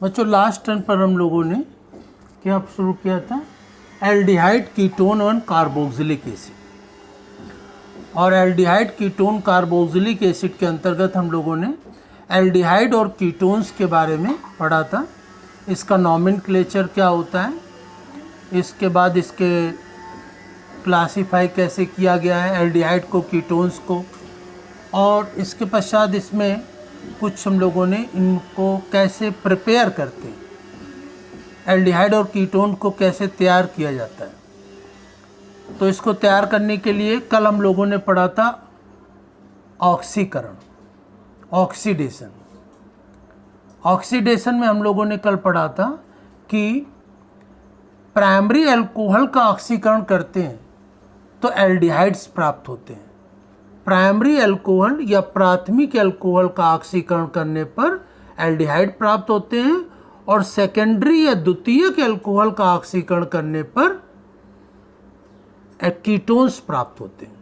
बच्चों last turn पर हम लोगों ने क्या शुरू किया था, एल्डिहाइड कीटोन और कार्बोक्सिलिक एसिड। और एल्डिहाइड कीटोन कार्बोक्सिलिक एसिड के अंतर्गत हम लोगों ने एल्डिहाइड और कीटोन्स के बारे में पढ़ा था। इसका नॉमेनक्लेचर क्या होता है, इसके बाद इसके क्लासीफाई कैसे किया गया है एल्डिहाइड को, कीटोन्स को, और इसके पश्चात इसमें कुछ हम लोगों ने इनको कैसे प्रिपेयर करते हैं, एल्डिहाइड और कीटोन को कैसे तैयार किया जाता है। तो इसको तैयार करने के लिए कल हम लोगों ने पढ़ा था ऑक्सीकरण, ऑक्सीडेशन। ऑक्सीडेशन में हम लोगों ने कल पढ़ा था कि प्राइमरी अल्कोहल का ऑक्सीकरण करते हैं तो एल्डिहाइड्स प्राप्त होते हैं। प्राइमरी अल्कोहल या प्राथमिक अल्कोहल का ऑक्सीकरण करने पर एल्डिहाइड प्राप्त होते हैं, और सेकेंडरी या द्वितीयक अल्कोहल का ऑक्सीकरण करने पर कीटोन्स प्राप्त होते हैं।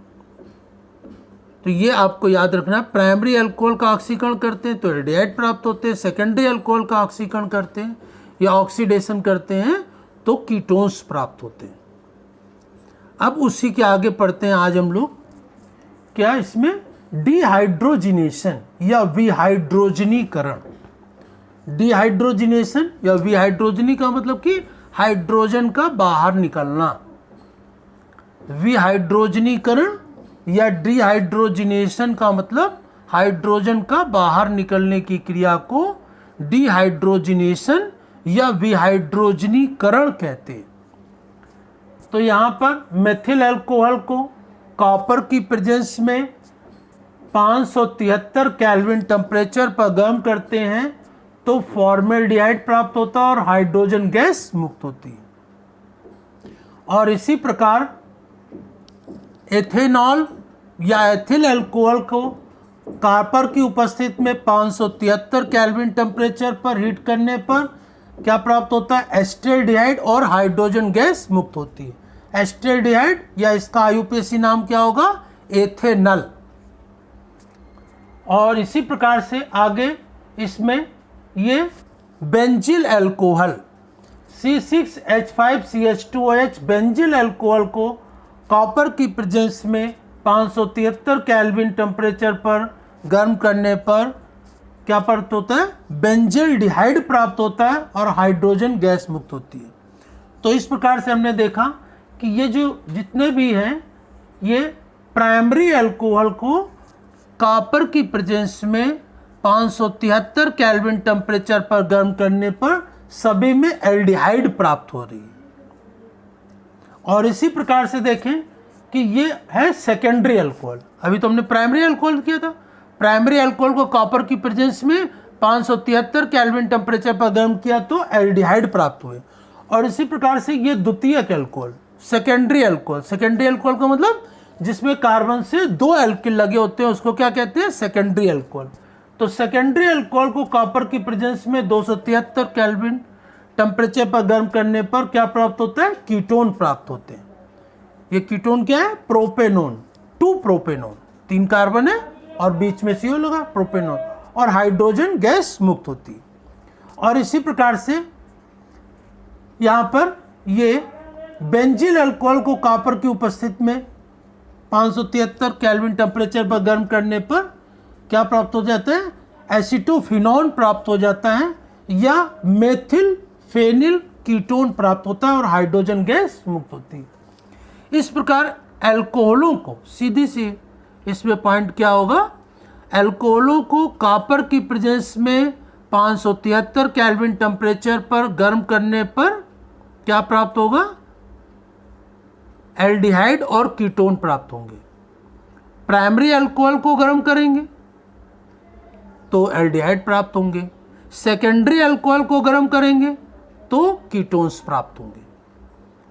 तो ये आपको याद रखना है, प्राइमरी अल्कोहल का ऑक्सीकरण करते हैं तो एल्डिहाइड प्राप्त होते हैं, सेकेंडरी अल्कोहल का ऑक्सीकरण करते हैं या ऑक्सीडेशन करते हैं तो कीटोन्स प्राप्त होते हैं। अब उसी के आगे पढ़ते हैं आज हम लोग, क्या इसमें डिहाइड्रोजिनेशन या विहाइड्रोजनीकरण। डिहाइड्रोजिनेशन या विहाइड्रोजनी का मतलब कि हाइड्रोजन का बाहर निकलना। विहाइड्रोजनीकरण या डिहाइड्रोजिनेशन का मतलब हाइड्रोजन का बाहर निकलने की क्रिया को डिहाइड्रोजिनेशन या विहाइड्रोजनीकरण कहते हैं। तो यहाँ पर मेथिल अल्कोहल को कॉपर की प्रेजेंस में 573 केल्विन टेम्परेचर पर गर्म करते हैं तो फॉर्मेल्डिहाइड प्राप्त होता है और हाइड्रोजन गैस मुक्त होती है। और इसी प्रकार एथेनॉल या एथिल अल्कोहल को कॉपर की उपस्थिति में 573 केल्विन टेम्परेचर पर हीट करने पर क्या प्राप्त होता है, एस्टल्डिहाइड और हाइड्रोजन गैस मुक्त होती है। एस्टल्डिहाइड या इसका आईयूपीएसी नाम क्या होगा, एथेनॉल। और इसी प्रकार से आगे इसमें ये benzyl alcohol C6H5CH2OH benzyl alcohol को कॉपर की प्रेजेंस में 573 केल्विन टेम्परेचर पर गर्म करने पर क्या प्राप्त होता है, बेंजिल्डिहाइड प्राप्त होता है और हाइड्रोजन गैस मुक्त होती है। तो इस प्रकार से हमने देखा कि ये जो जितने भी हैं ये प्राइमरी अल्कोहल को कॉपर की प्रेजेंस में 573 केल्विन टेम्परेचर पर गर्म करने पर सभी में एल्डिहाइड प्राप्त हो रही है। और इसी प्रकार से देखें कि ये है सेकेंडरी अल्कोहल। अभी तो हमने प्राइमरी अल्कोहल किया था, प्राइमरी अल्कोहल को कॉपर की प्रेजेंस में 573 केल्विन टेम्परेचर पर गर्म किया तो एल्डिहाइड प्राप्त हुए। और इसी प्रकार से ये द्वितीयक alcohol, secondary alcohol. Secondary alcohol का मतलब जिसमें कार्बन से 2 एल्किल लगे होते हैं उसको क्या कहते हैं, सेकेंडरी अल्कोहल। तो सेकेंडरी अल्कोहल को कॉपर की प्रेजेंस में 273 केल्विन टेम्परेचर पर गर्म करने पर क्या प्राप्त होता है, कीटोन प्राप्त होते हैं। ये कीटोन क्या है, प्रोपेनोन, 2 प्रोपेनोन, 3 कार्बन है और बीच में CO लगा, प्रोपेनोन, और हाइड्रोजन गैस मुक्त होती है। और इसी प्रकार से यहाँ पर ये बेंजिल अल्कोहल को कॉपर की उपस्थिति में 573 केल्विन टेम्परेचर पर गर्म करने पर क्या प्राप्त हो जाता है, एसीटोफिनॉन प्राप्त हो जाता है या मेथिल फेनिल कीटोन प्राप्त होता है और हाइड्रोजन गैस मुक्त होती है। इस प्रकार अल्कोहलों को सीधी सी इसमें पॉइंट क्या होगा, अल्कोहलों को कॉपर की प्रेजेंस में 573 केल्विन टेम्परेचर पर गर्म करने पर क्या प्राप्त होगा, एल्डिहाइड और कीटोन प्राप्त होंगे। प्राइमरी अल्कोहल को गर्म करेंगे तो एल्डिहाइड प्राप्त होंगे, सेकेंडरी अल्कोहल को गर्म करेंगे तो कीटोन्स प्राप्त होंगे।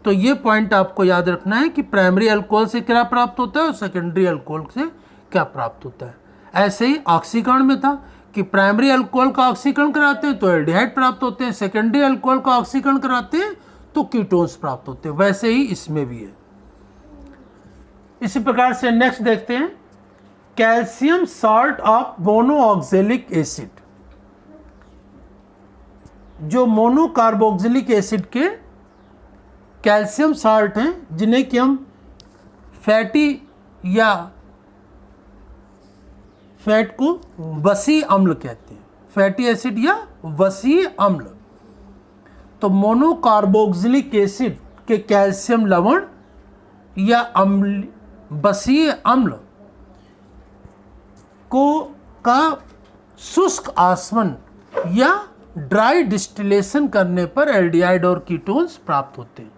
तो ये पॉइंट आपको याद रखना है कि प्राइमरी अल्कोहल से क्या प्राप्त होता है और सेकेंडरी अल्कोहल से क्या प्राप्त होता है। ऐसे ही ऑक्सीकरण में था कि प्राइमरी अल्कोहल का ऑक्सीकरण कराते हैं तो एल्डिहाइड प्राप्त होते हैं, सेकेंडरी अल्कोहल का ऑक्सीकरण कराते हैं तो कीटोन्स प्राप्त होते हैं। वैसे ही इसमें भी है। इसी प्रकार से नेक्स्ट देखते हैं, कैल्शियम सॉल्ट ऑफ मोनोऑक्जेलिक एसिड। जो मोनोकार्बोक्सिलिक एसिड के कैल्शियम साल्ट हैं, जिन्हें कि हम फैटी या फैट को वसी अम्ल कहते हैं, फैटी एसिड या वसी अम्ल। तो मोनोकार्बोक्सिलिक एसिड के कैल्शियम लवण या अम्ल वसीय अम्ल को का शुष्क आसवन या ड्राई डिस्टिलेशन करने पर एल्डिहाइड और कीटोन्स प्राप्त होते हैं।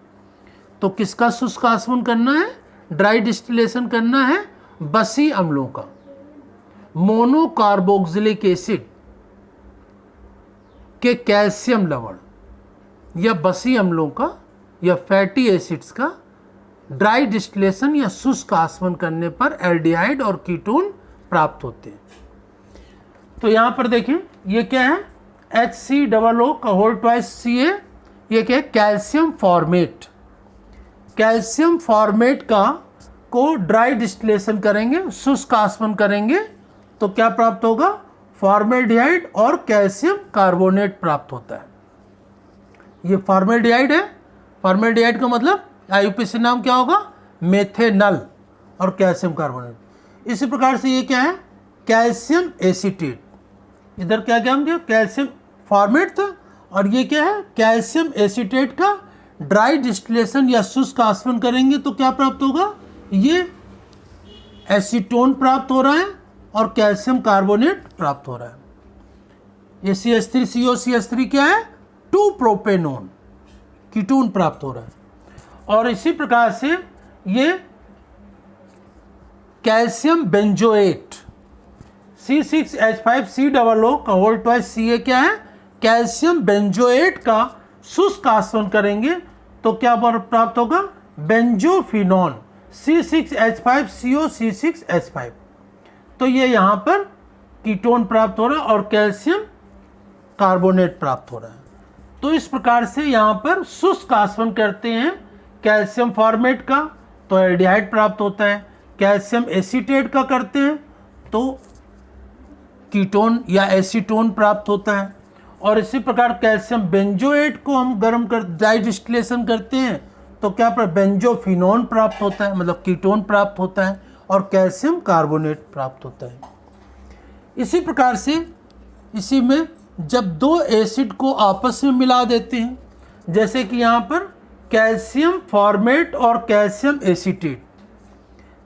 तो किसका शुष्क आसवन करना है? ड्राई डिस्टिलेशन करना है वसी अम्लों का। मोनोकार्बोक्सिलिक एसिड के कैल्शियम लवण या वसी अम्लों का या फैटी एसिड्स का ड्राई डिस्टिलेशन या शुष्क आसवन करने पर एल्डिहाइड और कीटोन प्राप्त होते हैं। तो यहां पर देखें, ये क्या है? HCOO का होल ट्वाइस Ca, ये क्या है? Calcium formate. कैल्शियम फॉर्मेट का को ड्राई डिस्टिलेशन करेंगे, शुष्क आसवन करेंगे, तो क्या प्राप्त होगा? फॉर्मेल्डिहाइड और कैल्शियम कार्बोनेट प्राप्त होता है। ये फॉर्मेल्डिहाइड है। फॉर्मेल्डिहाइड का मतलब IUPAC नाम क्या होगा? मेथेनल और कैल्शियम कार्बोनेट। इसी प्रकार से ये क्या है? Calcium acetate. इधर क्या क्या हम कैल्शियम फॉर्मेट था, और ये क्या है? कैल्शियम एसीटेट का ड्राई डिस्टिलेशन या शुष्क आसवन करेंगे तो क्या प्राप्त होगा? ये एसीटोन प्राप्त हो रहा है और कैल्शियम कार्बोनेट प्राप्त हो रहा है। ये CH3COCH3 क्या है? 2 प्रोपेनोन कीटोन प्राप्त हो रहा है। और इसी प्रकार से ये कैल्शियम बेंजोएट C6H5COO का होल ट्वाइस Ca क्या है? कैल्शियम बेंजोएट का शुष्क आसवन करेंगे तो क्या प्राप्त होगा? Benzophenone C6H5COC6H5। तो ये यहाँ पर कीटोन प्राप्त हो रहा है और कैल्शियम कार्बोनेट प्राप्त हो रहा है। तो इस प्रकार से यहाँ पर शुष्क आसवन करते हैं कैल्शियम फॉर्मेट का तो एल्डिहाइड प्राप्त होता है, कैल्शियम एसीटेट का करते हैं तो कीटोन या एसीटोन प्राप्त होता है। और इसी प्रकार कैल्शियम बेंजोएट को हम गर्म कर ड्राई डिस्टिलेशन करते हैं तो क्या बेंजोफिनॉन प्राप्त होता है, मतलब कीटोन प्राप्त होता है और कैल्शियम कार्बोनेट प्राप्त होता है। इसी प्रकार से इसी में जब दो एसिड को आपस में मिला देते हैं, जैसे कि यहाँ पर कैल्शियम फॉर्मेट और कैल्शियम एसीटेट,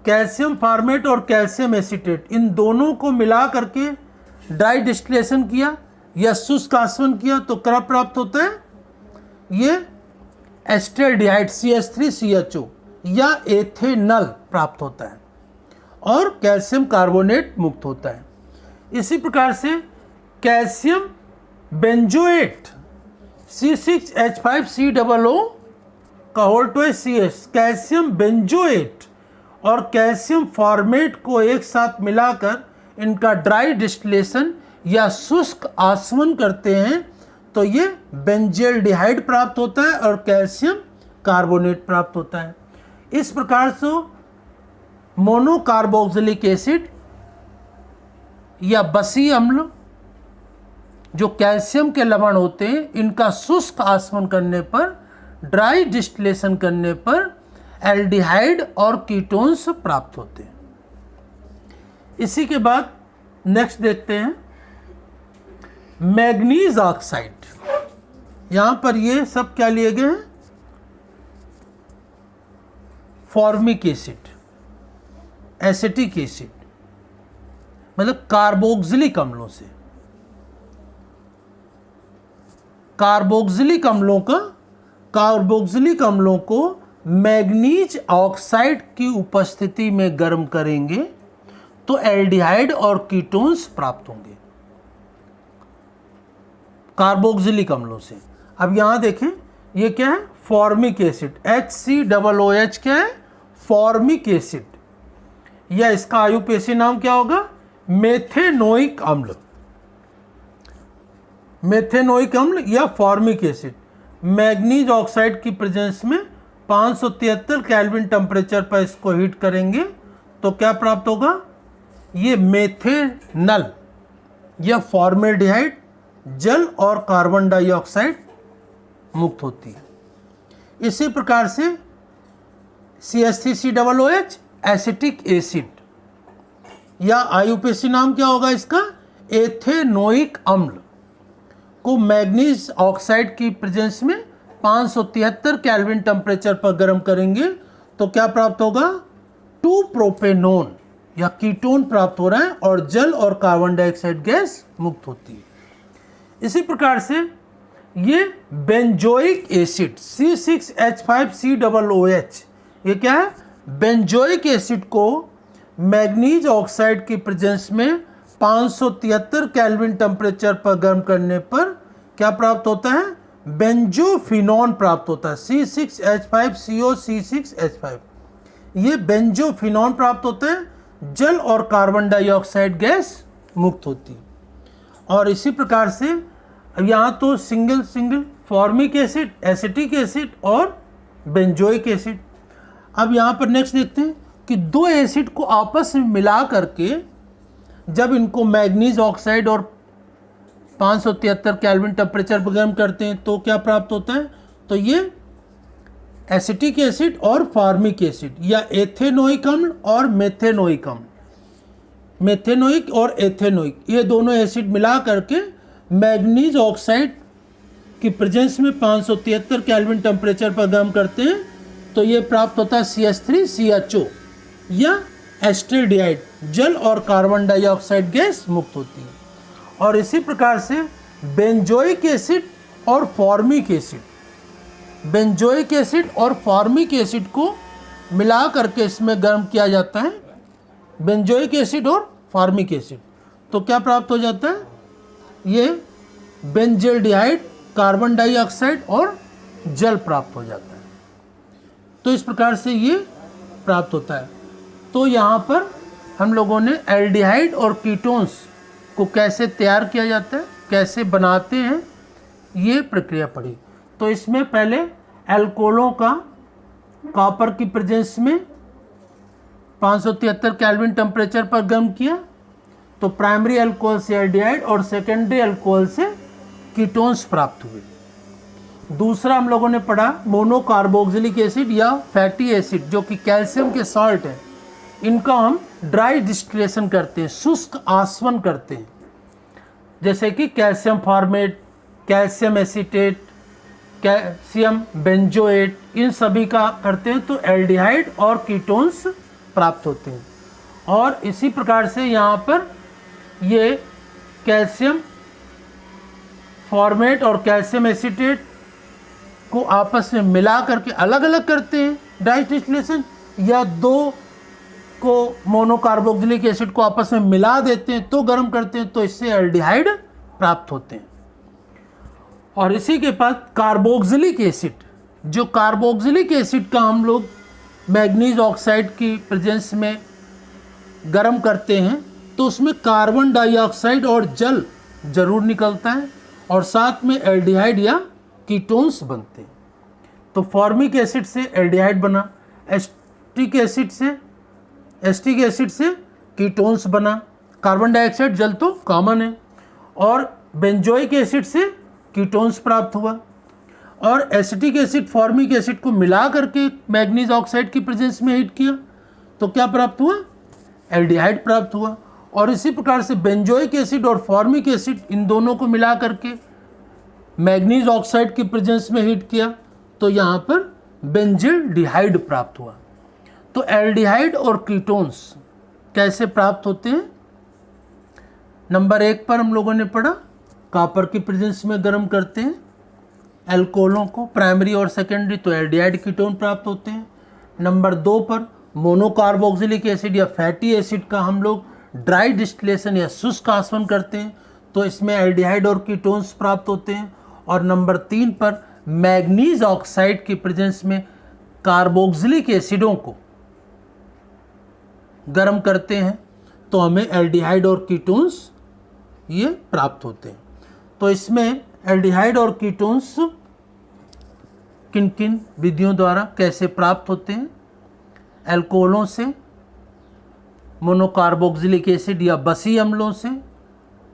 कैल्शियम फॉर्मेट और कैल्शियम एसीटेट, इन दोनों को मिला करके ड्राई डिस्टिलेशन किया या शुष्क आसवन किया तो क्या प्राप्त होता है? ये एस्टल्डिहाइड CH3CHO या एथेनल प्राप्त होता है और कैल्शियम कार्बोनेट मुक्त होता है। इसी प्रकार से कैल्शियम बेंजोएट C6H5COO का whole twice CS, calcium benzoate और कैल्शियम फॉर्मेट को एक साथ मिलाकर इनका ड्राई डिस्टिलेशन या शुष्क आसवन करते हैं तो ये बेंजेल्डिहाइड प्राप्त होता है और कैल्शियम कार्बोनेट प्राप्त होता है। इस प्रकार से मोनोकार्बोक्सिलिक एसिड या वसी अम्ल जो कैल्शियम के लवण होते हैं, इनका शुष्क आसवन करने पर, ड्राई डिस्टिलेशन करने पर एल्डिहाइड और कीटोन्स प्राप्त होते हैं। इसी के बाद नेक्स्ट देखते हैं मैग्नीज ऑक्साइड। यहां पर ये सब क्या लिए गए हैं? फॉर्मिक एसिड, एसिटिक एसिड, मतलब कार्बोक्सिलिक अम्लों से, कार्बोक्सिलिक अम्लों को मैग्नीज ऑक्साइड की उपस्थिति में गर्म करेंगे तो एल्डिहाइड और कीटोन्स प्राप्त होंगे कार्बोक्सिलिक अम्लों से। अब यहां देखें, ये क्या है? फॉर्मिक एसिड, HCOOH क्या है? फॉर्मिक एसिड, या इसका IUPAC नाम क्या होगा? मेथेनोइक अम्ल, मेथेनोइक अम्ल या फॉर्मिक एसिड। मैग्नीज ऑक्साइड की प्रेजेंस में 573 केल्विन टेम्परेचर पर इसको हीट करेंगे तो क्या प्राप्त होगा? ये मेथेनल या फॉर्मेल्डिहाइड जल और कार्बन डाइऑक्साइड मुक्त होती है। इसी प्रकार से CH3COOH एसिटिक एसिड या IUPAC नाम क्या होगा इसका, एथेनोइक अम्ल को मैग्नीज ऑक्साइड की प्रेजेंस में 573 केल्विन टेम्परेचर पर गर्म करेंगे तो क्या प्राप्त होगा, 2 प्रोपेनोन या कीटोन प्राप्त हो रहा है और जल और कार्बन डाइऑक्साइड गैस मुक्त होती है। इसी प्रकार से ये बेंजोइक एसिड C6H5COOH, ये क्या है, बेंजोइक एसिड को मैग्नीज ऑक्साइड की प्रेजेंस में 573 केल्विन टेम्परेचर पर गर्म करने पर क्या प्राप्त होता है, बेंजोफिनॉन प्राप्त होता है, C6H5CO C6H5। ये बेंजोफिनॉन प्राप्त होता है, जल और कार्बन डाइऑक्साइड गैस मुक्त होती है। और इसी प्रकार से अब यहाँ तो single formic acid, acetic acid और बेंजोइक एसिड। अब यहाँ पर नेक्स्ट देखते हैं कि दो एसिड को आपस में मिला करके जब इनको मैग्नीज ऑक्साइड और 573 केल्विन टेम्परेचर पर गर्म करते हैं तो क्या प्राप्त होता है, तो ये एसिटिक एसिड और फॉर्मिक एसिड या एथेनोइक अम्ल और मेथेनोइक अम्ल, मेथेनोइक और एथेनोइक, ये दोनों एसिड मिला करके मैग्नीज ऑक्साइड की प्रेजेंस में 573 केल्विन टेम्परेचर पर गर्म करते हैं तो ये प्राप्त होता है CH3CHO या एस्टरेडियाइड, जल और कार्बन डाइऑक्साइड गैस मुक्त होती है। और इसी प्रकार से बेंजोइक एसिड और फॉर्मिक एसिड, बेंजोइक एसिड और फॉर्मिक एसिड को मिला करके इसमें गर्म किया जाता है, बेंजोइक एसिड और फॉर्मिक एसिड, तो क्या प्राप्त हो जाता है, ये बेंजल्डिहाइड, कार्बन डाइऑक्साइड और जल प्राप्त हो जाता है। तो इस प्रकार से ये प्राप्त होता है। तो यहाँ पर हम लोगों ने एल्डिहाइड और कीटोन्स को कैसे तैयार किया जाता है, कैसे बनाते हैं, ये प्रक्रिया पढ़ी। तो इसमें पहले एल्कोहलों का कॉपर की प्रेजेंस में 573 केल्विन टेम्परेचर पर गर्म किया तो प्राइमरी अल्कोहल से एल्डिहाइड और सेकेंडरी अल्कोहल से कीटोन्स प्राप्त हुए। दूसरा हम लोगों ने पढ़ा मोनोकार्बोक्सिलिक एसिड या फैटी एसिड जो कि कैल्शियम के सॉल्ट है, इनका हम ड्राई डिस्टिलेशन करते हैं, शुष्क आसवन करते हैं, जैसे कि calcium formate, calcium acetate, calcium benzoate, इन सभी का करते हैं तो एल्डिहाइड और कीटोन्स प्राप्त होते हैं। और इसी प्रकार से यहाँ पर ये कैल्शियम फॉर्मेट और कैल्शियम एसीटेट को आपस में मिला करके अलग अलग करते हैं ड्राई डिस्टिलेशन, या दो को मोनोकार्बोक्सिलिक एसिड को आपस में मिला देते हैं तो गर्म करते हैं तो इससे एल्डिहाइड प्राप्त होते हैं। और इसी के पास कार्बोक्सिलिक एसिड, जो कार्बोक्सिलिक एसिड का हम लोग मैग्नीज ऑक्साइड की प्रेजेंस में गर्म करते हैं तो उसमें कार्बन डाइऑक्साइड और जल जरूर निकलता है और साथ में एल्डिहाइड या कीटोन्स बनते हैं। तो फॉर्मिक एसिड से एल्डिहाइड बना, एस्टिक एसिड से कीटोन्स बना, कार्बन डाइऑक्साइड जल तो कॉमन है, और बेंजोइक एसिड से कीटोन्स प्राप्त हुआ, और एसिटिक एसिड फॉर्मिक एसिड को मिला करके मैग्नीज ऑक्साइड की प्रेजेंस में हीट किया तो क्या प्राप्त हुआ, एल्डिहाइड प्राप्त हुआ। और इसी प्रकार से बेंजोइक एसिड और फॉर्मिक एसिड इन दोनों को मिला करके मैग्नीज ऑक्साइड की प्रेजेंस में हीट किया तो यहाँ पर बेंजिल्डिहाइड प्राप्त हुआ। तो एल्डिहाइड और कीटोन्स कैसे प्राप्त होते हैं, नंबर 1 पर हम लोगों ने पढ़ा कॉपर की प्रेजेंस में गर्म करते हैं एल्कोहलों को, प्राइमरी और सेकेंडरी, तो एल्डिहाइड कीटोन प्राप्त होते हैं। नंबर 2 पर मोनोकार्बोक्सिलिक एसिड या फैटी एसिड का हम लोग ड्राई डिस्टिलेशन या शुष्क आसवन करते हैं तो इसमें एल्डिहाइड और कीटोन्स प्राप्त होते हैं। और नंबर 3 पर मैग्नीज ऑक्साइड की प्रेजेंस में कार्बोक्सिलिक एसिडों को गर्म करते हैं तो हमें एल्डिहाइड और कीटोन्स ये प्राप्त होते हैं। तो इसमें एल्डिहाइड और कीटोन्स किन किन विधियों द्वारा कैसे प्राप्त होते हैं, एल्कोहलों से, मोनोकार्बोक्सिलिक एसिड या बसी अम्लों से,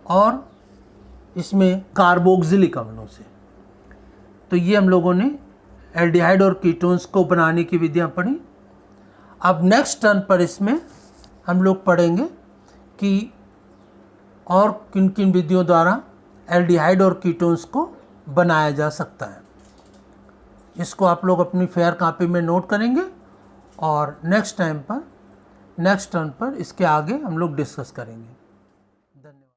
और इसमें कार्बोक्सिलिक अम्लों से। तो ये हम लोगों ने एल्डिहाइड और कीटोन्स को बनाने की विधियाँ पढ़ी। अब नेक्स्ट टर्न पर इसमें हम लोग पढ़ेंगे कि और किन किन विधियों द्वारा एल्डिहाइड और कीटोन्स को बनाया जा सकता है। इसको आप लोग अपनी फेयर कॉपी में नोट करेंगे और नेक्स्ट टर्न पर इसके आगे हम लोग डिस्कस करेंगे।